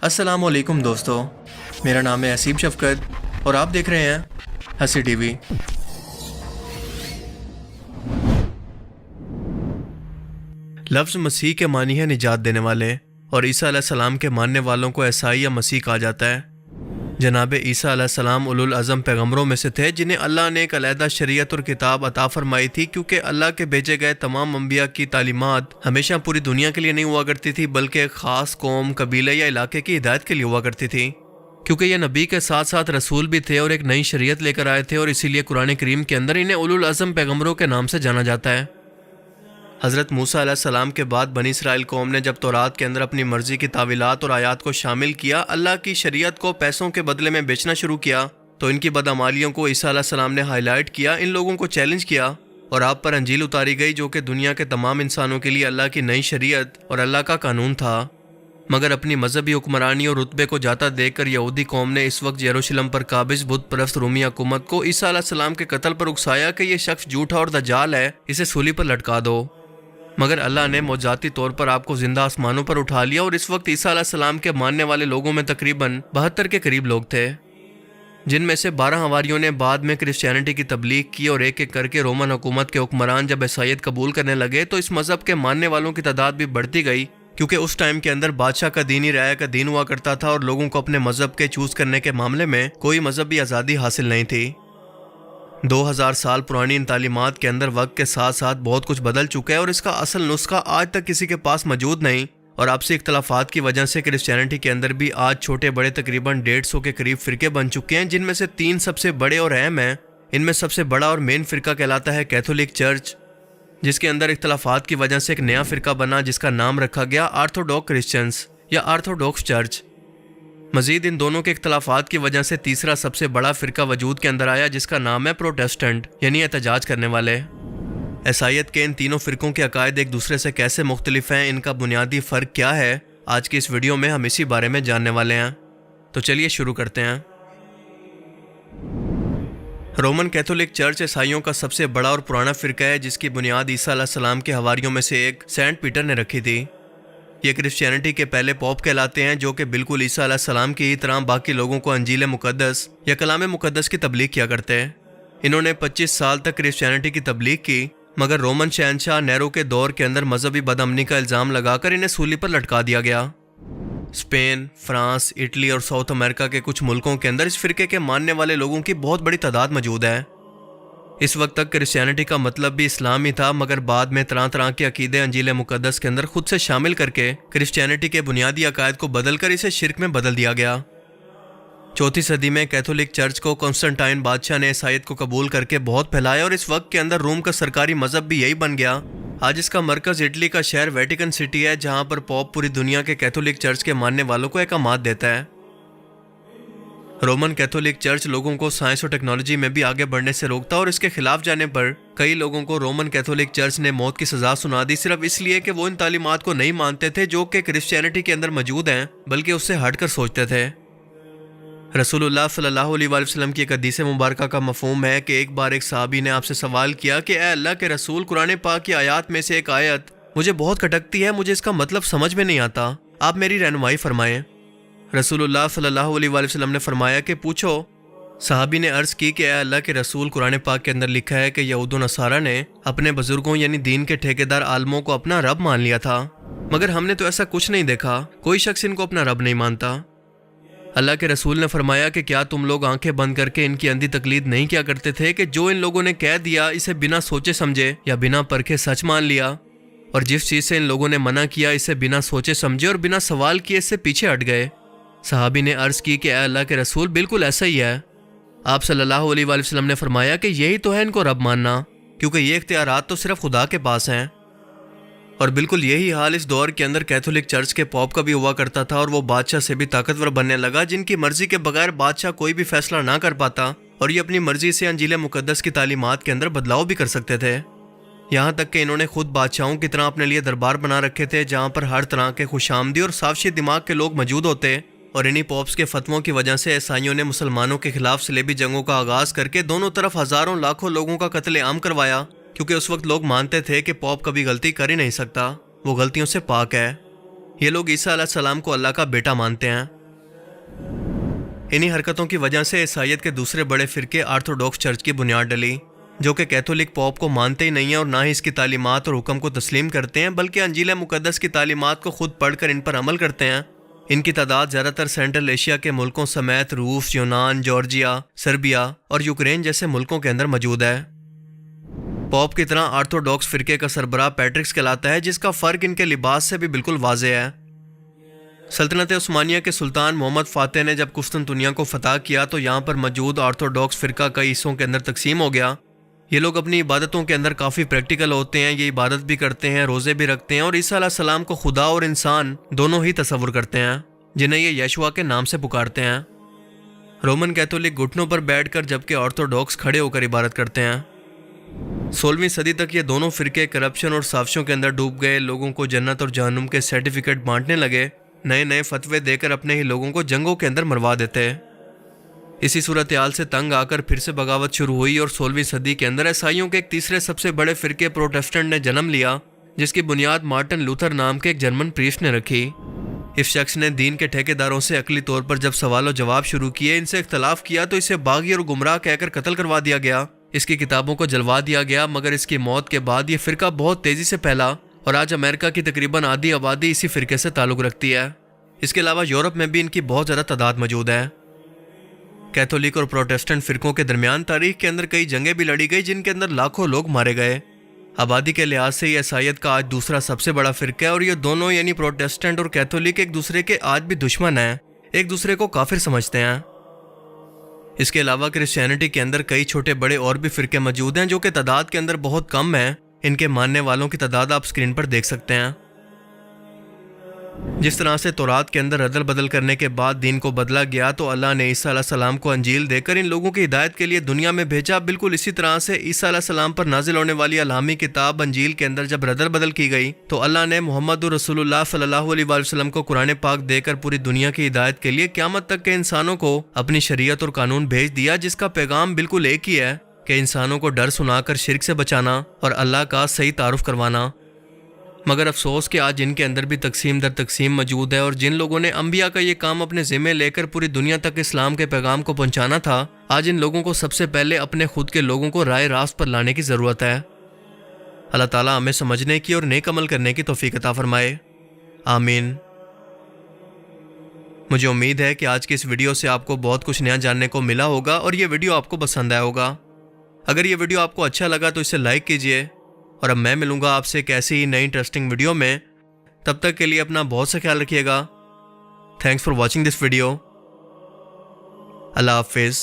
السلام علیکم دوستو، میرا نام ہے اسیب شفقت اور آپ دیکھ رہے ہیں ہنسی ٹی وی۔ لفظ مسیح کے معنی ہے نجات دینے والے، اور عیسیٰ علیہ السلام کے ماننے والوں کو عیسائی یا مسیح کہا جاتا ہے۔ جناب عیسیٰ علیہ السلام اولو العزم پیغمبروں میں سے تھے جنہیں اللہ نے ایک علیحدہ شریعت اور کتاب عطا فرمائی تھی، کیونکہ اللہ کے بھیجے گئے تمام انبیاء کی تعلیمات ہمیشہ پوری دنیا کے لیے نہیں ہوا کرتی تھی، بلکہ ایک خاص قوم، قبیلے یا علاقے کی ہدایت کے لیے ہوا کرتی تھی۔ کیونکہ یہ نبی کے ساتھ ساتھ رسول بھی تھے اور ایک نئی شریعت لے کر آئے تھے، اور اسی لیے قرآن کریم کے اندر انہیں اولو العزم پیغمبروں کے نام سے جانا جاتا ہے۔ حضرت موسیٰ علیہ السلام کے بعد بنی اسرائیل قوم نے جب تورات کے اندر اپنی مرضی کی تعویلات اور آیات کو شامل کیا، اللہ کی شریعت کو پیسوں کے بدلے میں بیچنا شروع کیا، تو ان کی بدعمالیوں کو عیسیٰ علیہ السلام نے ہائی لائٹ کیا، ان لوگوں کو چیلنج کیا، اور آپ پر انجیل اتاری گئی جو کہ دنیا کے تمام انسانوں کے لیے اللہ کی نئی شریعت اور اللہ کا قانون تھا۔ مگر اپنی مذہبی حکمرانی اور رتبے کو جاتا دیکھ کر یہودی قوم نے اس وقت یروشلم پر قابض بت پرست رومی حکومت کو عیسیٰ علیہ السلام کے قتل پر اکسایا کہ یہ شخص جھوٹا اور دجال ہے، اسے سولی پر لٹکا دو۔ مگر اللہ نے معجزاتی طور پر آپ کو زندہ آسمانوں پر اٹھا لیا، اور اس وقت عیسیٰ علیہ السلام کے ماننے والے لوگوں میں تقریباً 72 کے قریب لوگ تھے، جن میں سے 12 حواریوں نے بعد میں کرسچینٹی کی تبلیغ کی، اور ایک ایک کر کے رومن حکومت کے حکمران جب عیسائیت قبول کرنے لگے تو اس مذہب کے ماننے والوں کی تعداد بھی بڑھتی گئی، کیونکہ اس ٹائم کے اندر بادشاہ کا دین ہی رعایا کا دین ہوا کرتا تھا، اور لوگوں کو اپنے مذہب کے چوز کرنے کے معاملے میں کوئی مذہبی آزادی حاصل نہیں تھی۔ 2000 سال پرانی ان تعلیمات کے اندر وقت کے ساتھ ساتھ بہت کچھ بدل چکا ہے، اور اس کا اصل نسخہ آج تک کسی کے پاس موجود نہیں، اور آپسی اختلافات کی وجہ سے کرسچینٹی کے اندر بھی آج چھوٹے بڑے تقریباً 150 کے قریب فرقے بن چکے ہیں، جن میں سے 3 سب سے بڑے اور اہم ہیں۔ ان میں سب سے بڑا اور مین فرقہ کہلاتا ہے کیتھولک چرچ، جس کے اندر اختلافات کی وجہ سے ایک نیا فرقہ بنا جس کا نام رکھا گیا آرتھوڈوکس کرسچنز یا آرتھوڈوکس چرچ۔ مزید ان دونوں کے اختلافات کی وجہ سے تیسرا سب سے بڑا فرقہ وجود کے اندر آیا جس کا نام ہے پروٹیسٹنٹ، یعنی احتجاج کرنے والے۔ عیسائیت کے ان تینوں فرقوں کے عقائد ایک دوسرے سے کیسے مختلف ہیں، ان کا بنیادی فرق کیا ہے، آج کی اس ویڈیو میں ہم اسی بارے میں جاننے والے ہیں۔ تو چلیے شروع کرتے ہیں۔ رومن کیتھولک چرچ عیسائیوں کا سب سے بڑا اور پرانا فرقہ ہے، جس کی بنیاد عیسیٰ علیہ السلام کے حواریوں میں سے ایک سینٹ پیٹر نے رکھی تھی۔ یہ کرسچینٹی کے پہلے پوپ کہلاتے ہیں، جو کہ بالکل عیسیٰ علیہ السلام کی ہی طرح باقی لوگوں کو انجیل مقدس یا کلام مقدس کی تبلیغ کیا کرتے ہیں۔ انہوں نے 25 سال تک کرسچینٹی کی تبلیغ کی، مگر رومن شہنشاہ نیرو کے دور کے اندر مذہبی بدامنی کا الزام لگا کر انہیں سولی پر لٹکا دیا گیا۔ اسپین، فرانس، اٹلی اور ساؤتھ امریکہ کے کچھ ملکوں کے اندر اس فرقے کے ماننے والے لوگوں کی بہت بڑی تعداد موجود ہے۔ اس وقت تک کرسچینٹی کا مطلب بھی اسلام ہی تھا، مگر بعد میں طرح طرح کے عقیدے انجیل مقدس کے اندر خود سے شامل کر کے کرسچینٹی کے بنیادی عقائد کو بدل کر اسے شرک میں بدل دیا گیا۔ 4 صدی میں کیتھولک چرچ کو کنسٹنٹائن بادشاہ نے عیسائیت کو قبول کر کے بہت پھیلایا، اور اس وقت کے اندر روم کا سرکاری مذہب بھی یہی بن گیا۔ آج اس کا مرکز اٹلی کا شہر ویٹیکن سٹی ہے، جہاں پر پوپ پوری دنیا کے کیتھولک چرچ کے ماننے والوں کو احکامات دیتا ہے۔ رومن کیتھولک چرچ لوگوں کو سائنس اور ٹیکنالوجی میں بھی آگے بڑھنے سے روکتا، اور اس کے خلاف جانے پر کئی لوگوں کو رومن کیتھولک چرچ نے موت کی سزا سنا دی، صرف اس لیے کہ وہ ان تعلیمات کو نہیں مانتے تھے جو کہ کرسچینٹی کے اندر موجود ہیں، بلکہ اس سے ہٹ کر سوچتے تھے۔ رسول اللہ صلی اللہ علیہ وآلہ وسلم کی ایک حدیث مبارکہ کا مفہوم ہے کہ ایک بار ایک صحابی نے آپ سے سوال کیا کہ اے اللہ کے رسول، قرآن پاک کی آیات میں سے ایک آیت مجھے بہت کھٹکتی ہے، مجھے اس کا مطلب سمجھ میں نہیں آتا، آپ میری رہنمائی فرمائیں۔ رسول اللہ صلی اللہ علیہ وآلہ وسلم نے فرمایا کہ پوچھو۔ صحابی نے عرض کی کہ اے اللہ کے رسول، قرآن پاک کے اندر لکھا ہے کہ یہود و نصارہ نے اپنے بزرگوں یعنی دین کے ٹھیکیدار عالموں کو اپنا رب مان لیا تھا، مگر ہم نے تو ایسا کچھ نہیں دیکھا، کوئی شخص ان کو اپنا رب نہیں مانتا۔ اللہ کے رسول نے فرمایا کہ کیا تم لوگ آنکھیں بند کر کے ان کی اندھی تقلید نہیں کیا کرتے تھے کہ جو ان لوگوں نے کہہ دیا اسے بنا سوچے سمجھے یا بنا پرکھے سچ مان لیا، اور جس چیز سے ان لوگوں نے منع کیا اسے بنا سوچے سمجھے اور بنا سوال کیے اس سے پیچھے ہٹ گئے۔ صحابی نے عرض کی کہ اے اللہ کے رسول، بالکل ایسا ہی ہے۔ آپ صلی اللہ علیہ وآلہ وسلم نے فرمایا کہ یہی تو ہے ان کو رب ماننا، کیونکہ یہ اختیارات تو صرف خدا کے پاس ہیں۔ اور بالکل یہی حال اس دور کے اندر کیتھولک چرچ کے پوپ کا بھی ہوا کرتا تھا، اور وہ بادشاہ سے بھی طاقتور بننے لگا، جن کی مرضی کے بغیر بادشاہ کوئی بھی فیصلہ نہ کر پاتا، اور یہ اپنی مرضی سے انجیل مقدس کی تعلیمات کے اندر بدلاؤ بھی کر سکتے تھے۔ یہاں تک کہ انہوں نے خود بادشاہوں کی طرح اپنے لیے دربار بنا رکھے تھے، جہاں پر ہر طرح کے خوش آمدی اور صافشی دماغ کے لوگ موجود ہوتے، اور انہی پوپس کے فتووں کی وجہ سے عیسائیوں نے مسلمانوں کے خلاف صلیبی جنگوں کا آغاز کر کے دونوں طرف ہزاروں لاکھوں لوگوں کا قتل عام کروایا، کیونکہ اس وقت لوگ مانتے تھے کہ پوپ کبھی غلطی کر ہی نہیں سکتا، وہ غلطیوں سے پاک ہے۔ یہ لوگ عیسیٰ علیہ السلام کو اللہ کا بیٹا مانتے ہیں۔ انہی حرکتوں کی وجہ سے عیسائیت کے دوسرے بڑے فرقے آرتھوڈاکس چرچ کی بنیاد ڈلی، جو کہ کیتھولک پوپ کو مانتے ہی نہیں ہیں اور نہ ہی اس کی تعلیمات اور حکم کو تسلیم کرتے ہیں، بلکہ انجیل مقدس کی تعلیمات کو خود پڑھ کر ان پر عمل کرتے ہیں۔ ان کی تعداد زیادہ تر سینٹرل ایشیا کے ملکوں سمیت روس، یونان، جارجیا، سربیا اور یوکرین جیسے ملکوں کے اندر موجود ہے۔ پوپ کی طرح آرتھوڈاکس فرقے کا سربراہ پیٹرکس کہلاتا ہے، جس کا فرق ان کے لباس سے بھی بالکل واضح ہے۔ سلطنت عثمانیہ کے سلطان محمد فاتح نے جب قسطنطنیہ کو فتح کیا تو یہاں پر موجود آرتھوڈاکس فرقہ کئی حصوں کے اندر تقسیم ہو گیا۔ یہ لوگ اپنی عبادتوں کے اندر کافی پریکٹیکل ہوتے ہیں، یہ عبادت بھی کرتے ہیں، روزے بھی رکھتے ہیں اور عیسیٰ علیہ السلام کو خدا اور انسان دونوں ہی تصور کرتے ہیں، جنہیں یہ یشوع کے نام سے پکارتے ہیں۔ رومن کیتھولک گھٹنوں پر بیٹھ کر جبکہ آرتھوڈاکس کھڑے ہو کر عبادت کرتے ہیں۔ 16ویں صدی تک یہ دونوں فرقے کرپشن اور سازشوں کے اندر ڈوب گئے، لوگوں کو جنت اور جہنم کے سرٹیفکیٹ بانٹنے لگے، نئے نئے فتوے دے کر اپنے ہی لوگوں کو جنگوں کے اندر مروا دیتے۔ اسی صورتحال سے تنگ آ کر پھر سے بغاوت شروع ہوئی اور 16ویں صدی کے اندر عیسائیوں کے ایک تیسرے سب سے بڑے فرقے پروٹیسٹنٹ نے جنم لیا، جس کی بنیاد مارٹن لوتھر نام کے ایک جرمن پریسٹ نے رکھی۔ اس شخص نے دین کے ٹھیکیداروں سے عقلی طور پر جب سوال و جواب شروع کیے، ان سے اختلاف کیا تو اسے باغی اور گمراہ کہہ کر قتل کروا دیا گیا، اس کی کتابوں کو جلوا دیا گیا، مگر اس کی موت کے بعد یہ فرقہ بہت تیزی سے پھیلا اور آج امریکہ کی تقریباً آدھی آبادی اسی فرقے سے تعلق رکھتی ہے۔ اس کے علاوہ یورپ میں بھی ان کی بہت زیادہ تعداد موجود ہے۔ کیتھولک اور پروٹیسٹنٹ فرقوں کے درمیان تاریخ کے اندر کئی جنگیں بھی لڑی گئی، جن کے اندر لاکھوں لوگ مارے گئے۔ آبادی کے لحاظ سے یہ عیسائیت کا آج دوسرا سب سے بڑا فرقہ ہے اور یہ دونوں یعنی پروٹیسٹنٹ اور کیتھولک ایک دوسرے کے آج بھی دشمن ہیں، ایک دوسرے کو کافر سمجھتے ہیں۔ اس کے علاوہ کرسچینٹی کے اندر کئی چھوٹے بڑے اور بھی فرقے موجود ہیں جو کہ تعداد کے اندر بہت کم ہیں۔ ان کے ماننے والوں کی تعداد آپ اسکرین پر دیکھ سکتے ہیں۔ جس طرح سے تورات کے اندر ردل بدل کرنے کے بعد دین کو بدلا گیا تو اللہ نے عیسیٰ علیہ السلام کو انجیل دے کر ان لوگوں کی ہدایت کے لیے دنیا میں بھیجا۔ بالکل اسی طرح سے عیسیٰ علیہ السلام پر نازل ہونے والی الہامی کتاب انجیل کے اندر جب ردل بدل کی گئی تو اللہ نے محمد رسول اللہ صلی اللہ علیہ وسلم کو قرآن پاک دے کر پوری دنیا کی ہدایت کے لیے قیامت تک کے انسانوں کو اپنی شریعت اور قانون بھیج دیا، جس کا پیغام بالکل ایک ہی ہے کہ انسانوں کو ڈر سنا کر شرک سے بچانا اور اللہ کا صحیح تعارف کروانا۔ مگر افسوس کہ آج ان کے اندر بھی تقسیم در تقسیم موجود ہے، اور جن لوگوں نے انبیاء کا یہ کام اپنے ذمے لے کر پوری دنیا تک اسلام کے پیغام کو پہنچانا تھا، آج ان لوگوں کو سب سے پہلے اپنے خود کے لوگوں کو رائے راست پر لانے کی ضرورت ہے۔ اللہ تعالیٰ ہمیں سمجھنے کی اور نیک عمل کرنے کی توفیق عطا فرمائے، آمین۔ مجھے امید ہے کہ آج کی اس ویڈیو سے آپ کو بہت کچھ نیا جاننے کو ملا ہوگا اور یہ ویڈیو آپ کو پسند آیا ہوگا۔ اگر یہ ویڈیو آپ کو اچھا لگا تو اسے لائک کیجئے، اور اب میں ملوں گا آپ سے ایک ایسی ہی نئی انٹرسٹنگ ویڈیو میں۔ تب تک کے لیے اپنا بہت سا خیال رکھیے گا۔ Thanks for watching this video. اللہ حافظ۔